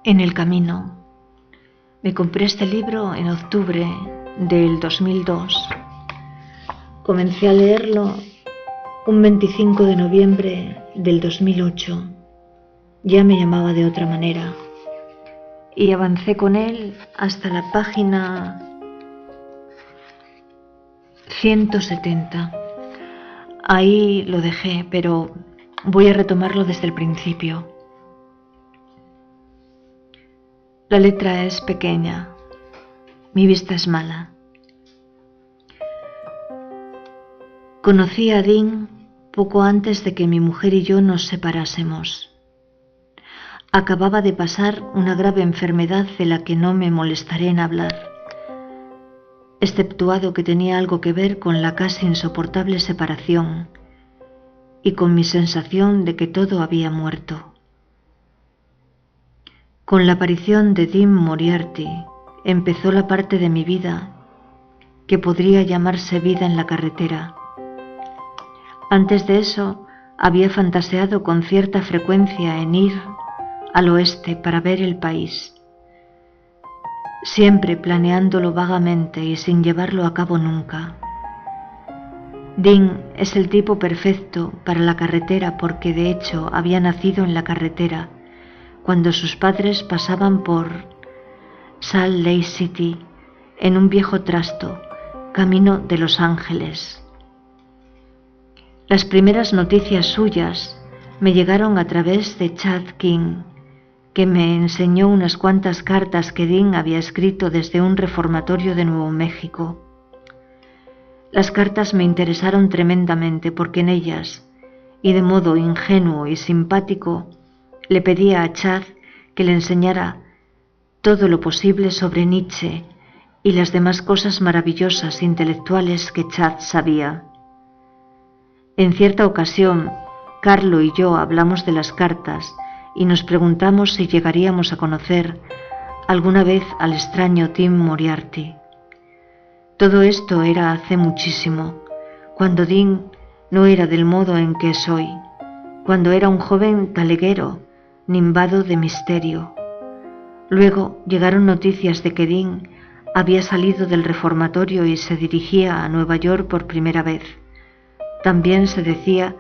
En el camino. Me compré este libro en octubre del 2002. Comencé a leerlo un 25 de noviembre del 2008. Ya me llamaba de otra manera. Y avancé con él hasta la página 170. Ahí lo dejé, pero voy a retomarlo desde el principio. La letra es pequeña, mi vista es mala. Conocí a Dean poco antes de que mi mujer y yo nos separásemos. Acababa de pasar una grave enfermedad de la que no me molestaré en hablar, exceptuado que tenía algo que ver con la casi insoportable separación y con mi sensación de que todo había muerto. Con la aparición de Dean Moriarty empezó la parte de mi vida que podría llamarse vida en la carretera. Antes de eso había fantaseado con cierta frecuencia en ir al oeste para ver el país, siempre planeándolo vagamente y sin llevarlo a cabo nunca. Dean es el tipo perfecto para la carretera porque de hecho había nacido en la carretera cuando sus padres pasaban por Salt Lake City en un viejo trasto, camino de Los Ángeles. Las primeras noticias suyas me llegaron a través de Chad King, que me enseñó unas cuantas cartas que Dean había escrito desde un reformatorio de Nuevo México. Las cartas me interesaron tremendamente porque en ellas, y de modo ingenuo y simpático, le pedía a Chad que le enseñara todo lo posible sobre Nietzsche y las demás cosas maravillosas intelectuales que Chad sabía. En cierta ocasión, Carlo y yo hablamos de las cartas y nos preguntamos si llegaríamos a conocer alguna vez al extraño Tim Moriarty. Todo esto era hace muchísimo, cuando Dean no era del modo en que es hoy, cuando era un joven taleguero, nimbado de misterio. Luego llegaron noticias de que Dean había salido del reformatorio y se dirigía a Nueva York por primera vez. También se decía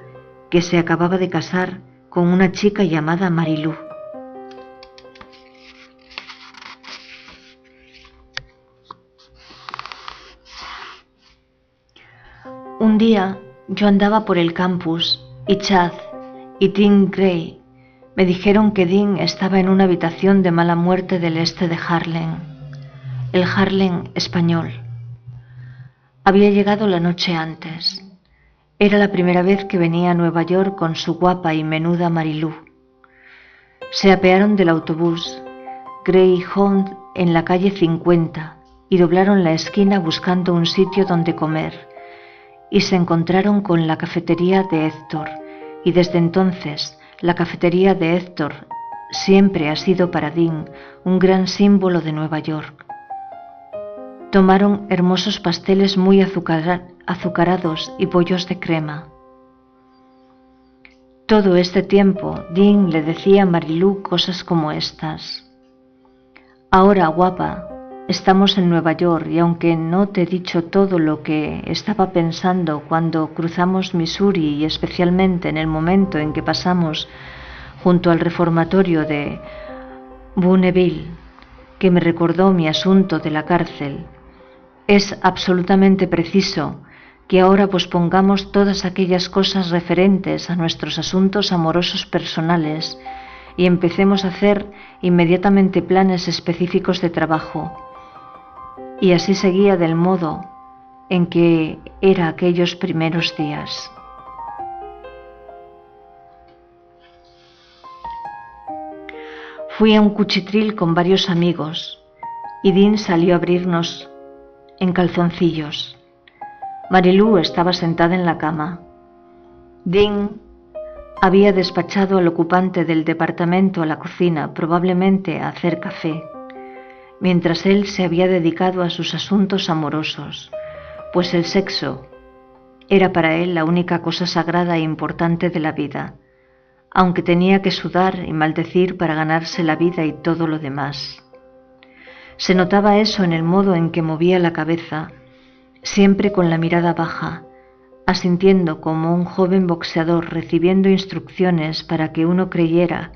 que se acababa de casar con una chica llamada Marilú. Un día yo andaba por el campus y Chad y Tim Gray me dijeron que Dean estaba en una habitación de mala muerte del este de Harlem, el Harlem español. Había llegado la noche antes. Era la primera vez que venía a Nueva York con su guapa y menuda Marilú. Se apearon del autobús Greyhound en la calle 50 y doblaron la esquina buscando un sitio donde comer, y se encontraron con la cafetería de Héctor, y desde entonces la cafetería de Héctor siempre ha sido para Dean un gran símbolo de Nueva York. Tomaron hermosos pasteles muy azucarados y bollos de crema. Todo este tiempo Dean le decía a Marilú cosas como estas: ahora, guapa, estamos en Nueva York y aunque no te he dicho todo lo que estaba pensando cuando cruzamos Missouri y especialmente en el momento en que pasamos junto al reformatorio de Bonneville, que me recordó mi asunto de la cárcel, es absolutamente preciso que ahora pospongamos todas aquellas cosas referentes a nuestros asuntos amorosos personales y empecemos a hacer inmediatamente planes específicos de trabajo. Y así seguía del modo en que era aquellos primeros días. Fui a un cuchitril con varios amigos y Dean salió a abrirnos en calzoncillos. Marilú estaba sentada en la cama. Dean había despachado al ocupante del departamento a la cocina, probablemente a hacer café, mientras él se había dedicado a sus asuntos amorosos, pues el sexo era para él la única cosa sagrada e importante de la vida, aunque tenía que sudar y maldecir para ganarse la vida y todo lo demás. Se notaba eso en el modo en que movía la cabeza, siempre con la mirada baja, asintiendo como un joven boxeador recibiendo instrucciones para que uno creyera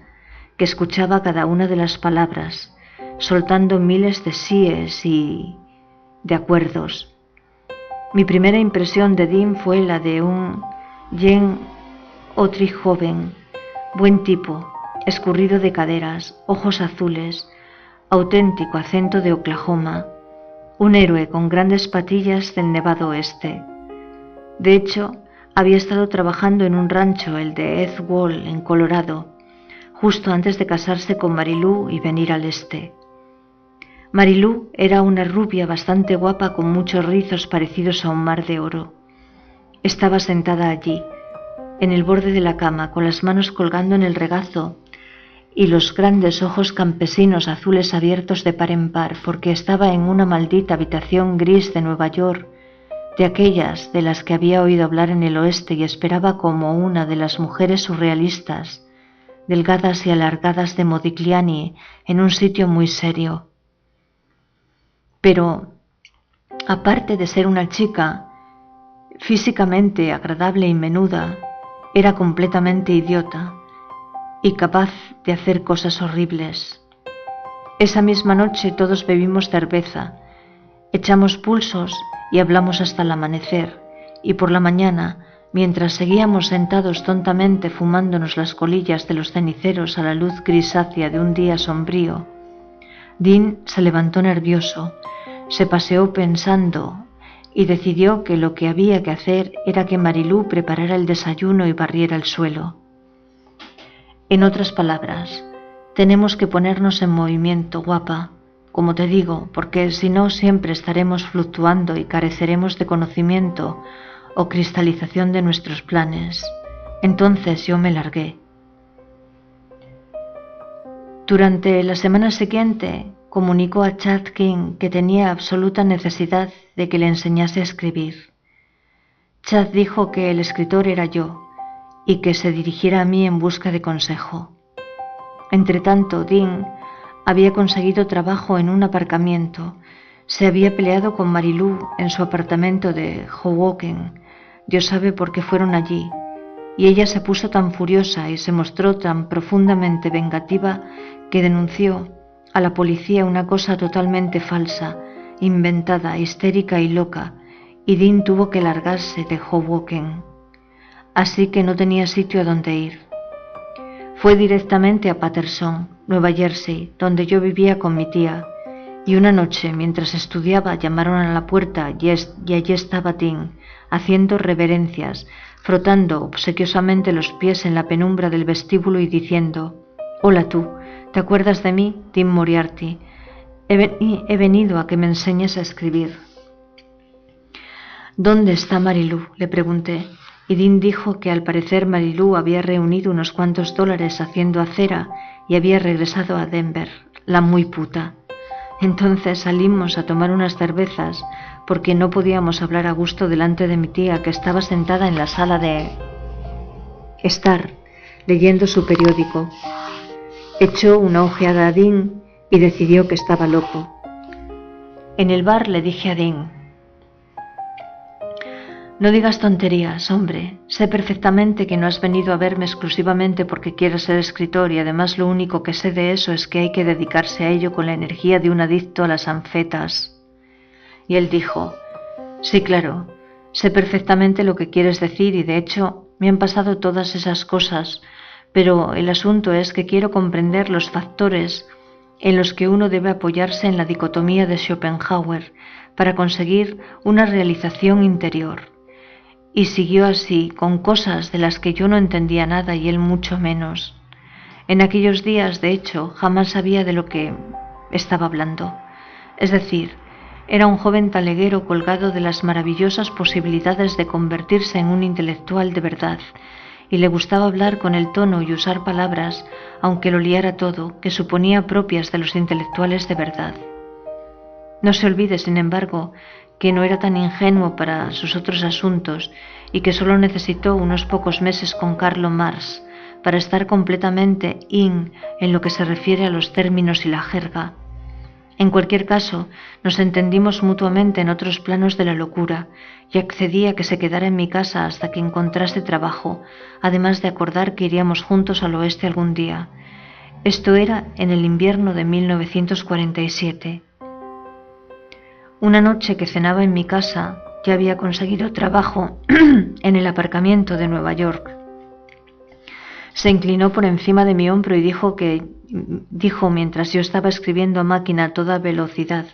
que escuchaba cada una de las palabras, soltando miles de síes y de acuerdos. Mi primera impresión de Dean fue la de un Jean Autry joven, buen tipo, escurrido de caderas, ojos azules, auténtico acento de Oklahoma, un héroe con grandes patillas del Nevado Oeste. De hecho, había estado trabajando en un rancho, el de Edgewater, en Colorado, justo antes de casarse con Marilú y venir al este. Marilú era una rubia bastante guapa con muchos rizos parecidos a un mar de oro. Estaba sentada allí, en el borde de la cama, con las manos colgando en el regazo y los grandes ojos campesinos azules abiertos de par en par, porque estaba en una maldita habitación gris de Nueva York, de aquellas de las que había oído hablar en el oeste, y esperaba como una de las mujeres surrealistas, delgadas y alargadas de Modigliani, en un sitio muy serio. Pero, aparte de ser una chica físicamente agradable y menuda, era completamente idiota y capaz de hacer cosas horribles. Esa misma noche todos bebimos cerveza, echamos pulsos y hablamos hasta el amanecer, y por la mañana, mientras seguíamos sentados tontamente fumándonos las colillas de los ceniceros a la luz grisácea de un día sombrío, Dean se levantó nervioso, se paseó pensando y decidió que lo que había que hacer era que Marilú preparara el desayuno y barriera el suelo. En otras palabras, tenemos que ponernos en movimiento, guapa, como te digo, porque si no siempre estaremos fluctuando y careceremos de conocimiento o cristalización de nuestros planes. Entonces yo me largué. Durante la semana siguiente comunicó a Chad King que tenía absoluta necesidad de que le enseñase a escribir. Chad dijo que el escritor era yo y que se dirigiera a mí en busca de consejo. Entretanto, Dean había conseguido trabajo en un aparcamiento, se había peleado con Marilú en su apartamento de Hoboken, Dios sabe por qué fueron allí, y ella se puso tan furiosa y se mostró tan profundamente vengativa que denunció a la policía una cosa totalmente falsa, inventada, histérica y loca, y Dean tuvo que largarse de Hoboken. Así que no tenía sitio a donde ir. Fue directamente a Paterson, Nueva Jersey, donde yo vivía con mi tía, y una noche, mientras estudiaba, llamaron a la puerta y allí estaba Dean, haciendo reverencias, frotando obsequiosamente los pies en la penumbra del vestíbulo y diciendo: «Hola tú, ¿te acuerdas de mí, Dean Moriarty? He venido a que me enseñes a escribir». «¿Dónde está Marilú?», le pregunté, y Dean dijo que al parecer Marilú había reunido unos cuantos dólares haciendo acera y había regresado a Denver, la muy puta. Entonces salimos a tomar unas cervezas porque no podíamos hablar a gusto delante de mi tía, que estaba sentada en la sala de estar leyendo su periódico. Echó una ojeada a Dean y decidió que estaba loco. En el bar le dije a Dean: «No digas tonterías, hombre. Sé perfectamente que no has venido a verme exclusivamente porque quieres ser escritor, y además lo único que sé de eso es que hay que dedicarse a ello con la energía de un adicto a las anfetas». Y él dijo: «Sí, claro, sé perfectamente lo que quieres decir y de hecho me han pasado todas esas cosas, pero el asunto es que quiero comprender los factores en los que uno debe apoyarse en la dicotomía de Schopenhauer para conseguir una realización interior». Y siguió así, con cosas de las que yo no entendía nada y él mucho menos. En aquellos días, de hecho, jamás sabía de lo que estaba hablando. Es decir, era un joven taleguero colgado de las maravillosas posibilidades de convertirse en un intelectual de verdad, y le gustaba hablar con el tono y usar palabras, aunque lo liara todo, que suponía propias de los intelectuales de verdad. No se olvide, sin embargo, que no era tan ingenuo para sus otros asuntos y que solo necesitó unos pocos meses con Carlo Marx para estar completamente en lo que se refiere a los términos y la jerga. En cualquier caso, nos entendimos mutuamente en otros planos de la locura y accedí a que se quedara en mi casa hasta que encontrase trabajo, además de acordar que iríamos juntos al oeste algún día. Esto era en el invierno de 1947. Una noche que cenaba en mi casa, ya había conseguido trabajo en el aparcamiento de Nueva York. Se inclinó por encima de mi hombro y dijo mientras yo estaba escribiendo a máquina a toda velocidad.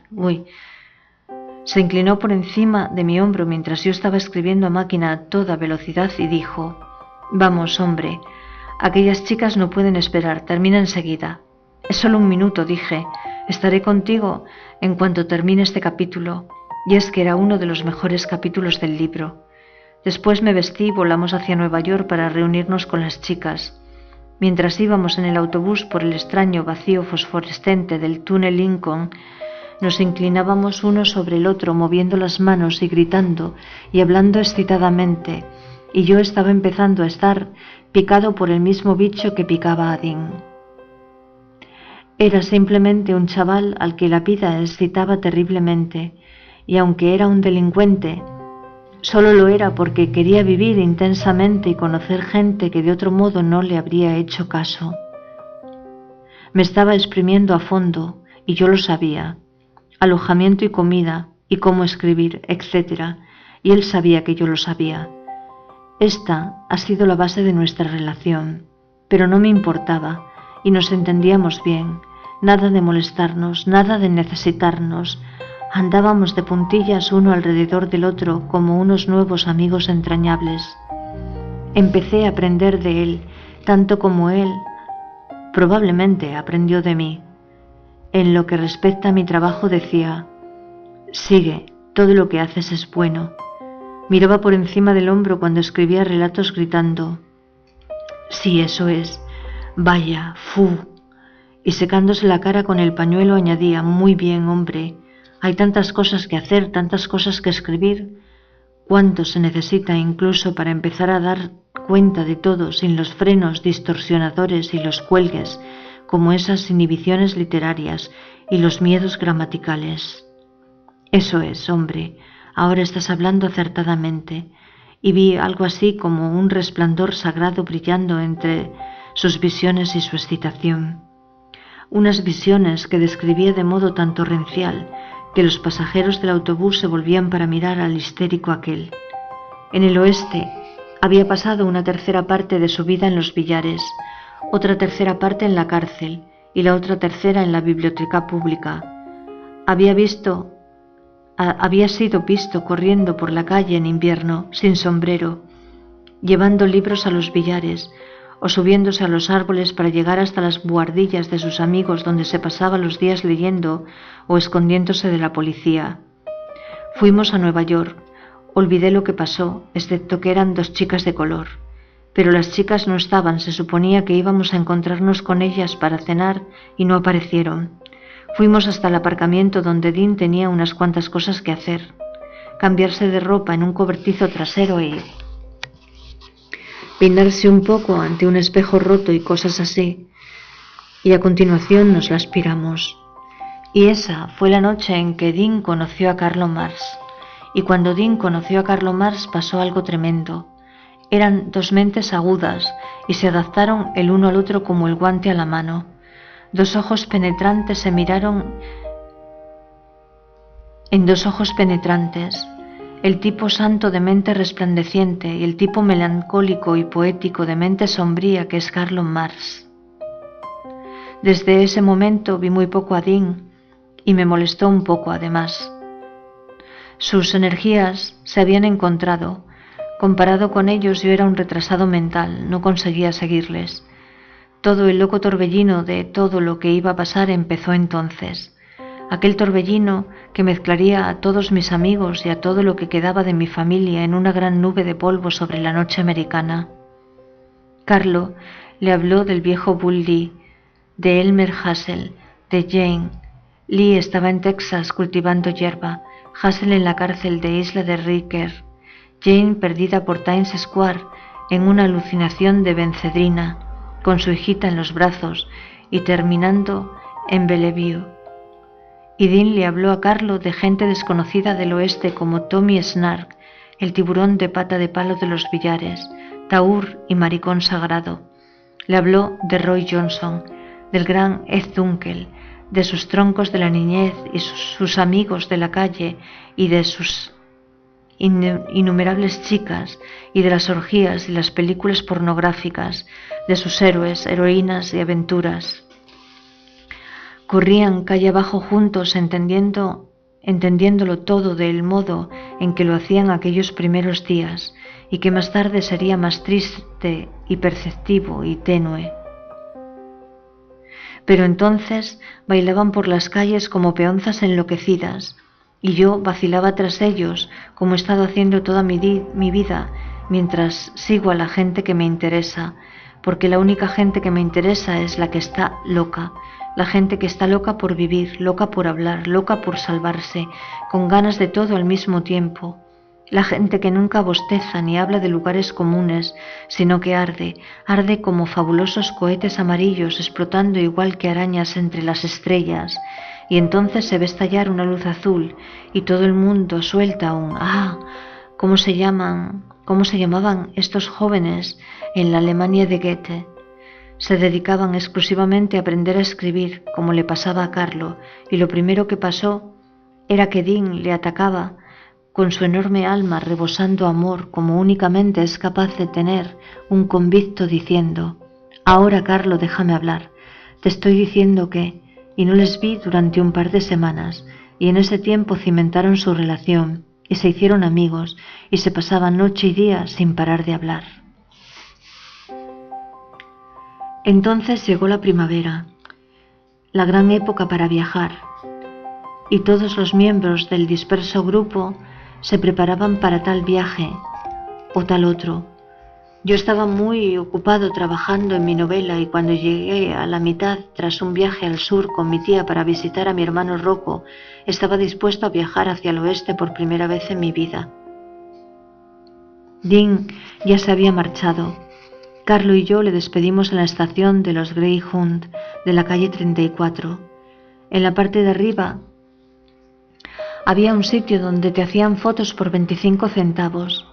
Se inclinó por encima de mi hombro mientras yo estaba escribiendo a máquina a toda velocidad y dijo: «Vamos, hombre, aquellas chicas no pueden esperar, termina enseguida». «Es solo un minuto», dije. «Estaré contigo en cuanto termine este capítulo». Y es que era uno de los mejores capítulos del libro. Después me vestí y volamos hacia Nueva York para reunirnos con las chicas. Mientras íbamos en el autobús por el extraño vacío fosforescente del túnel Lincoln, nos inclinábamos uno sobre el otro, moviendo las manos y gritando y hablando excitadamente, y yo estaba empezando a estar picado por el mismo bicho que picaba a Dean. Era simplemente un chaval al que la vida excitaba terriblemente, y aunque era un delincuente, solo lo era porque quería vivir intensamente y conocer gente que de otro modo no le habría hecho caso. Me estaba exprimiendo a fondo, y yo lo sabía. Alojamiento y comida, y cómo escribir, etc. Y él sabía que yo lo sabía. Esta ha sido la base de nuestra relación, pero no me importaba, y nos entendíamos bien. Nada de molestarnos, nada de necesitarnos. Andábamos de puntillas uno alrededor del otro como unos nuevos amigos entrañables. Empecé a aprender de él, tanto como él probablemente aprendió de mí. En lo que respecta a mi trabajo decía: «Sigue, todo lo que haces es bueno». Miraba por encima del hombro cuando escribía relatos gritando: «Sí, eso es. Vaya, fu». Y secándose la cara con el pañuelo añadía: «Muy bien, hombre. Hay tantas cosas que hacer, tantas cosas que escribir. ¿Cuánto se necesita incluso para empezar a dar cuenta de todo sin los frenos distorsionadores y los cuelgues, como esas inhibiciones literarias y los miedos gramaticales?» «Eso es, hombre, ahora estás hablando acertadamente». Y vi algo así como un resplandor sagrado brillando entre sus visiones y su excitación. Unas visiones que describía de modo tan torrencial que los pasajeros del autobús se volvían para mirar al histérico aquel. En el oeste había pasado una tercera parte de su vida en los billares, otra tercera parte en la cárcel y la otra tercera en la biblioteca pública. Había sido visto corriendo por la calle en invierno, sin sombrero, llevando libros a los billares, o subiéndose a los árboles para llegar hasta las buhardillas de sus amigos donde se pasaba los días leyendo o escondiéndose de la policía. Fuimos a Nueva York. Olvidé lo que pasó, excepto que eran 2 chicas de color. Pero las chicas no estaban, se suponía que íbamos a encontrarnos con ellas para cenar y no aparecieron. Fuimos hasta el aparcamiento donde Dean tenía unas cuantas cosas que hacer. Cambiarse de ropa en un cobertizo trasero y peinarse un poco ante un espejo roto y cosas así, y a continuación nos las piramos. Y esa fue la noche en que Dean conoció a Carlo Marx. Y cuando Dean conoció a Carlo Marx pasó algo tremendo. Eran 2 mentes agudas y se adaptaron el uno al otro como el guante a la mano. 2 ojos penetrantes se miraron en 2 ojos penetrantes. El tipo santo de mente resplandeciente y el tipo melancólico y poético de mente sombría que es Carlo Marx. Desde ese momento vi muy poco a Dean y me molestó un poco además. Sus energías se habían encontrado. Comparado con ellos yo era un retrasado mental, no conseguía seguirles. Todo el loco torbellino de todo lo que iba a pasar empezó entonces. Aquel torbellino que mezclaría a todos mis amigos y a todo lo que quedaba de mi familia en una gran nube de polvo sobre la noche americana. Carlo le habló del viejo Bull Lee, de Elmer Hassel, de Jane. Lee estaba en Texas cultivando hierba, Hassel en la cárcel de Isla de Ryker, Jane perdida por Times Square en una alucinación de bencedrina. con su hijita en los brazos y terminando en Bellevue. Y Dean le habló a Carlo de gente desconocida del oeste como Tommy Snark, el tiburón de pata de palo de los billares, Taur y maricón sagrado. Le habló de Roy Johnson, del gran Ed Dunkel, de sus troncos de la niñez y sus amigos de la calle y de sus innumerables chicas y de las orgías y las películas pornográficas, de sus héroes, heroínas y aventuras. Corrían calle abajo juntos entendiéndolo todo del modo en que lo hacían aquellos primeros días y que más tarde sería más triste y perceptivo y tenue. Pero entonces bailaban por las calles como peonzas enloquecidas y yo vacilaba tras ellos como he estado haciendo toda mi vida mientras sigo a la gente que me interesa, porque la única gente que me interesa es la que está loca. La gente que está loca por vivir, loca por hablar, loca por salvarse, con ganas de todo al mismo tiempo. La gente que nunca bosteza ni habla de lugares comunes, sino que arde como fabulosos cohetes amarillos explotando igual que arañas entre las estrellas, y entonces se ve estallar una luz azul y todo el mundo suelta un ¡ah! ¿Cómo se llamaban estos jóvenes en la Alemania de Goethe? Se dedicaban exclusivamente a aprender a escribir, como le pasaba a Carlo, y lo primero que pasó era que Dean le atacaba con su enorme alma rebosando amor como únicamente es capaz de tener un convicto diciendo: «Ahora, Carlo, déjame hablar. Te estoy diciendo que...» Y no les vi durante un par de semanas, y en ese tiempo cimentaron su relación, y se hicieron amigos, y se pasaban noche y día sin parar de hablar. Entonces llegó la primavera, la gran época para viajar, y todos los miembros del disperso grupo se preparaban para tal viaje o tal otro. Yo estaba muy ocupado trabajando en mi novela y cuando llegué a la mitad tras un viaje al sur con mi tía para visitar a mi hermano Rocco, estaba dispuesto a viajar hacia el oeste por primera vez en mi vida. Dean ya se había marchado. Carlo y yo le despedimos en la estación de los Greyhound de la calle 34. En la parte de arriba había un sitio donde te hacían fotos por 25 centavos.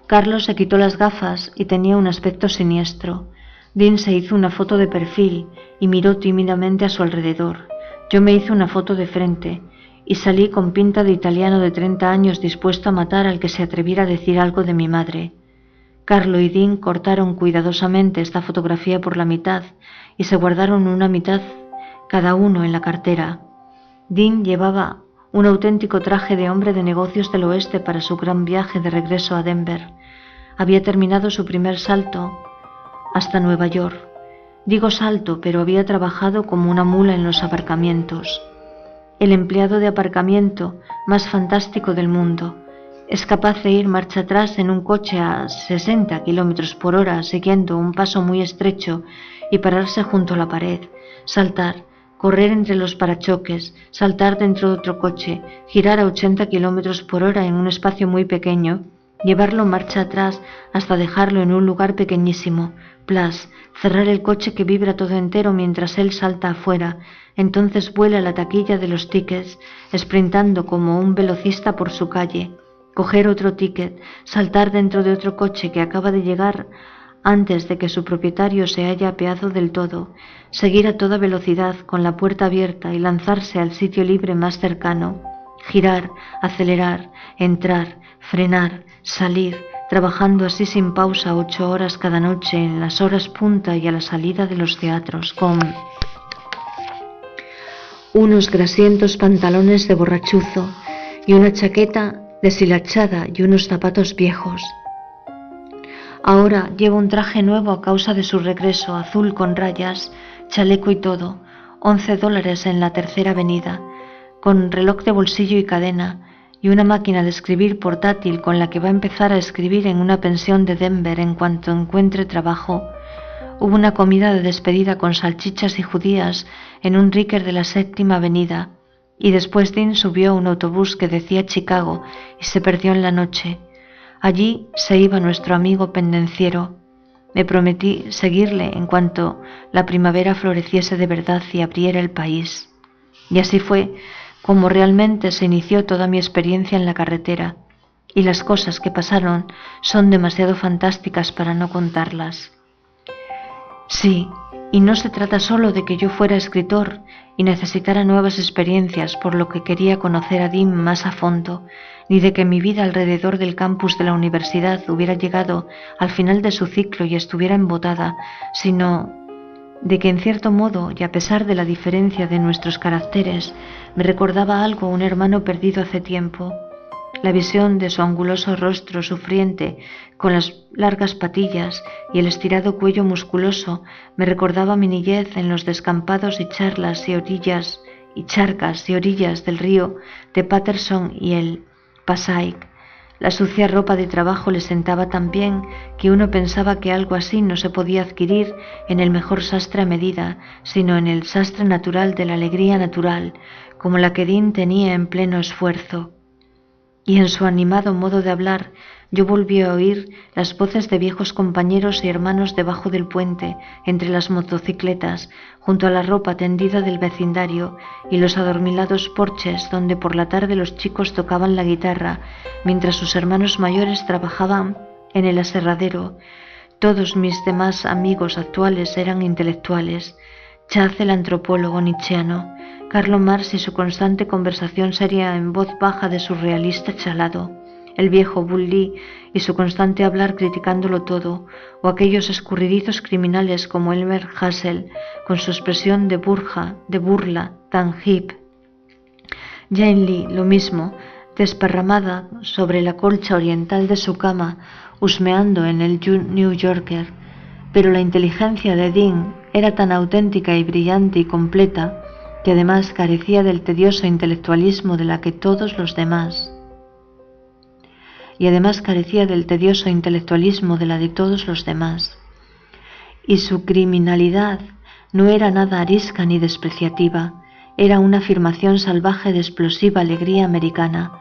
Carlos se quitó las gafas y tenía un aspecto siniestro. Dean se hizo una foto de perfil y miró tímidamente a su alrededor. Yo me hice una foto de frente y salí con pinta de italiano de 30 años dispuesto a matar al que se atreviera a decir algo de mi madre. Carlo y Dean cortaron cuidadosamente esta fotografía por la mitad y se guardaron una mitad cada uno en la cartera. Dean llevaba un auténtico traje de hombre de negocios del oeste para su gran viaje de regreso a Denver. Había terminado su primer salto hasta Nueva York. Digo salto, pero había trabajado como una mula en los aparcamientos. El empleado de aparcamiento más fantástico del mundo. Es capaz de ir marcha atrás en un coche a 60 kilómetros por hora siguiendo un paso muy estrecho y pararse junto a la pared, saltar, correr entre los parachoques, saltar dentro de otro coche, girar a 80 kilómetros por hora en un espacio muy pequeño, llevarlo marcha atrás hasta dejarlo en un lugar pequeñísimo, plas, cerrar el coche que vibra todo entero mientras él salta afuera, entonces vuela la taquilla de los tickets, sprintando como un velocista por su calle, coger otro ticket, saltar dentro de otro coche que acaba de llegar antes de que su propietario se haya apeado del todo, seguir a toda velocidad con la puerta abierta y lanzarse al sitio libre más cercano, girar, acelerar, entrar, frenar, salir, trabajando así sin pausa 8 horas cada noche en las horas punta y a la salida de los teatros, con unos grasientos pantalones de borrachuzo y una chaqueta deshilachada y unos zapatos viejos. Ahora lleva un traje nuevo a causa de su regreso, azul con rayas, chaleco y todo, $11 en la Tercera Avenida, con reloj de bolsillo y cadena, y una máquina de escribir portátil con la que va a empezar a escribir en una pensión de Denver en cuanto encuentre trabajo. Hubo una comida de despedida con salchichas y judías en un Ricker de la Séptima Avenida, y después Dean subió a un autobús que decía Chicago y se perdió en la noche. Allí se iba nuestro amigo pendenciero. Me prometí seguirle en cuanto la primavera floreciese de verdad y abriera el país. Y así fue como realmente se inició toda mi experiencia en la carretera, y las cosas que pasaron son demasiado fantásticas para no contarlas. Sí, y no se trata solo de que yo fuera escritor y necesitara nuevas experiencias por lo que quería conocer a Dean más a fondo, ni de que mi vida alrededor del campus de la universidad hubiera llegado al final de su ciclo y estuviera embotada, sino de que en cierto modo, y a pesar de la diferencia de nuestros caracteres, me recordaba algo a un hermano perdido hace tiempo. La visión de su anguloso rostro sufriente, con las largas patillas y el estirado cuello musculoso, me recordaba mi niñez en los descampados y charcas y orillas del río de Paterson y el Passaic. La sucia ropa de trabajo le sentaba tan bien que uno pensaba que algo así no se podía adquirir en el mejor sastre a medida, sino en el sastre natural de la alegría natural, como la que Dean tenía en pleno esfuerzo. Y en su animado modo de hablar yo volví a oír las voces de viejos compañeros y hermanos debajo del puente, entre las motocicletas, junto a la ropa tendida del vecindario y los adormilados porches donde por la tarde los chicos tocaban la guitarra, mientras sus hermanos mayores trabajaban en el aserradero. Todos mis demás amigos actuales eran intelectuales. Chad, el antropólogo nietzscheano, Carlo Marx y su constante conversación seria en voz baja de surrealista chalado, el viejo Bull Lee y su constante hablar criticándolo todo, o aquellos escurridizos criminales como Elmer Hassel, con su expresión de burla tan hip. Jane Lee, lo mismo, desparramada sobre la colcha oriental de su cama, husmeando en el New Yorker. Pero la inteligencia de Dean era tan auténtica y brillante y completa que además carecía del tedioso intelectualismo de la que todos los demás. Y su criminalidad no era nada arisca ni despreciativa, era una afirmación salvaje de explosiva alegría americana.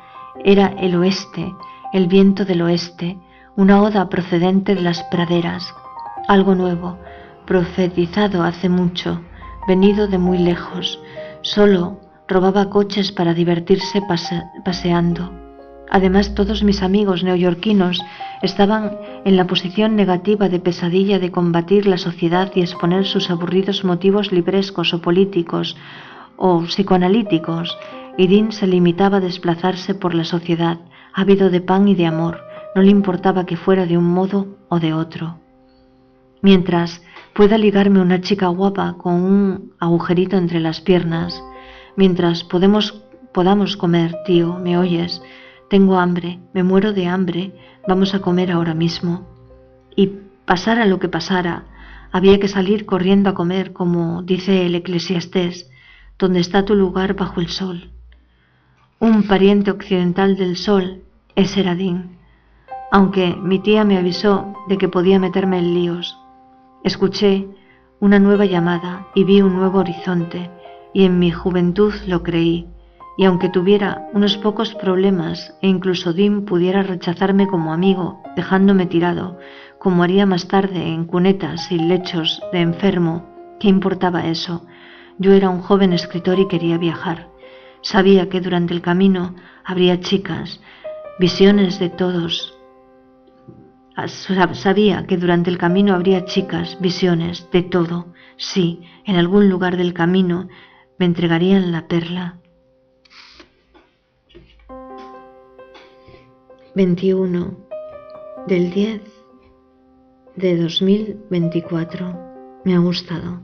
Era el oeste, el viento del oeste, una oda procedente de las praderas, algo nuevo, profetizado hace mucho, venido de muy lejos. Solo robaba coches para divertirse paseando. Además, todos mis amigos neoyorquinos estaban en la posición negativa de pesadilla de combatir la sociedad y exponer sus aburridos motivos librescos o políticos o psicoanalíticos, y Dean se limitaba a desplazarse por la sociedad, ávido de pan y de amor, no le importaba que fuera de un modo o de otro. Mientras pueda ligarme una chica guapa con un agujerito entre las piernas, mientras podamos comer, tío, ¿me oyes? Tengo hambre, me muero de hambre, vamos a comer ahora mismo. Y pasara lo que pasara, había que salir corriendo a comer, como dice el Eclesiastés, donde está tu lugar bajo el sol. Un pariente occidental del sol es Dean, aunque mi tía me avisó de que podía meterme en líos. Escuché una nueva llamada y vi un nuevo horizonte, y en mi juventud lo creí, y aunque tuviera unos pocos problemas e incluso Dean pudiera rechazarme como amigo, dejándome tirado, como haría más tarde en cunetas y lechos de enfermo, ¿qué importaba eso? Yo era un joven escritor y quería viajar. Sabía que durante el camino habría chicas, visiones de todos. Sabía que durante el camino habría chicas, visiones, de todo. Sí, en algún lugar del camino me entregarían la perla. 21 del 10 de 2024. Me ha gustado.